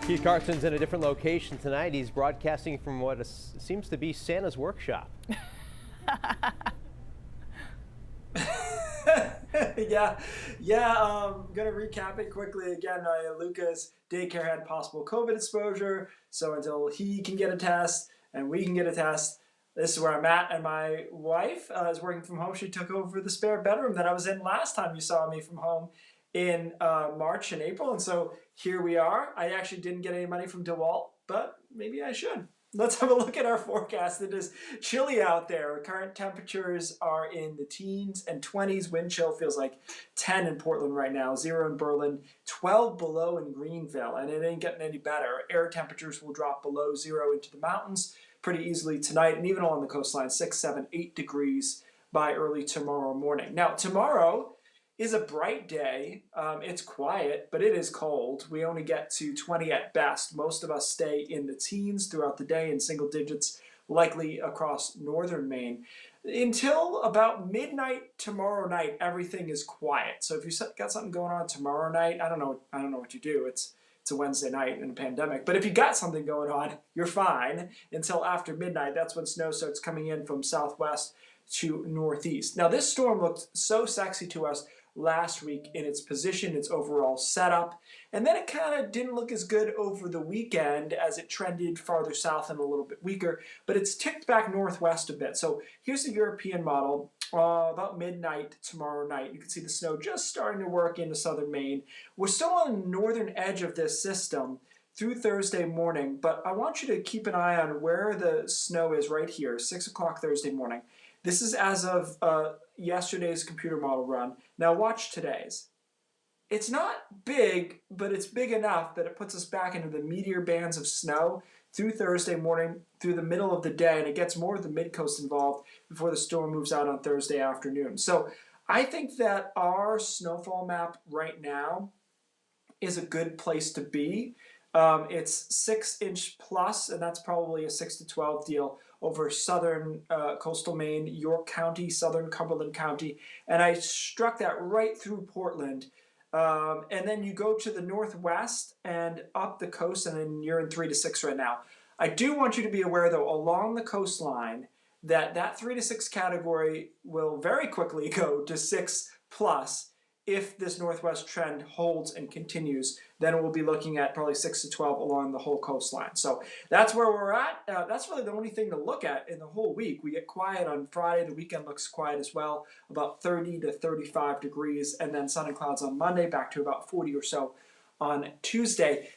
Keith Carson's in a different location tonight. He's broadcasting from what seems to be Santa's workshop. Gonna recap it quickly again. Luca's daycare had possible COVID exposure, so until he can get a test and we can get a test, this is where I'm at. And my wife is working from home. She took over the spare bedroom that I was in last time you saw me from home in March and April, and so here we are. I actually didn't get any money from DeWalt, but maybe I should. Let's have a look at our forecast. It is chilly out there. Current temperatures are in the teens and 20s. Wind chill feels like 10 in Portland right now, 0 in Berlin, 12 below in Greenville, and it ain't getting any better. Air temperatures will drop below 0 into the mountains pretty easily tonight, and even along the coastline, 6, 7, 8 degrees by early tomorrow morning. Now, tomorrow is a bright day. It's quiet, but it is cold. We only get to 20 at best. Most of us stay in the teens throughout the day in single digits, likely across northern Maine. Until about midnight tomorrow night, everything is quiet. So if you got something going on tomorrow night, I don't know what you do. It's a Wednesday night in a pandemic. But if you got something going on, you're fine until after midnight. That's when snow starts coming in from southwest to northeast. Now, this storm looked so sexy to us last week in its position, its overall setup, and then it kind of didn't look as good over the weekend as it trended farther south and a little bit weaker, but it's ticked back northwest a bit. So here's the European model. About midnight tomorrow night, you can see the snow just starting to work into southern Maine. We're still on the northern edge of this system through Thursday morning, but I want you to keep an eye on where the snow is right here, 6 o'clock Thursday morning. This is as of yesterday's computer model run. Now watch today's. It's not big, but it's big enough that it puts us back into the meteor bands of snow through Thursday morning, through the middle of the day, and it gets more of the mid-coast involved before the storm moves out on Thursday afternoon. So I think that our snowfall map right now is a good place to be. It's 6-inch plus, and that's probably a 6 to 12 deal over southern coastal Maine, York County, southern Cumberland County, and I struck that right through Portland. And then you go to the northwest and up the coast, and then you're in 3 to 6 right now. I do want you to be aware, though, along the coastline, that 3 to 6 category will very quickly go to 6 plus. If this northwest trend holds and continues, then we'll be looking at probably 6 to 12 along the whole coastline. So that's where we're at. That's really the only thing to look at in the whole week. We get quiet on Friday. The weekend looks quiet as well, about 30 to 35 degrees, and then sun and clouds on Monday, back to about 40 or so on Tuesday.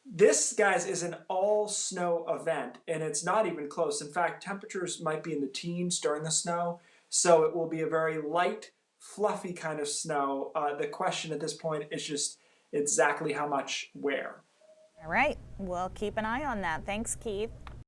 This, guys, is an all-snow event, and it's not even close. In fact, temperatures might be in the teens during the snow, so it will be a very light, fluffy kind of snow. The question at this point is just exactly how much where. All right, we'll keep an eye on that. Thanks, Keith.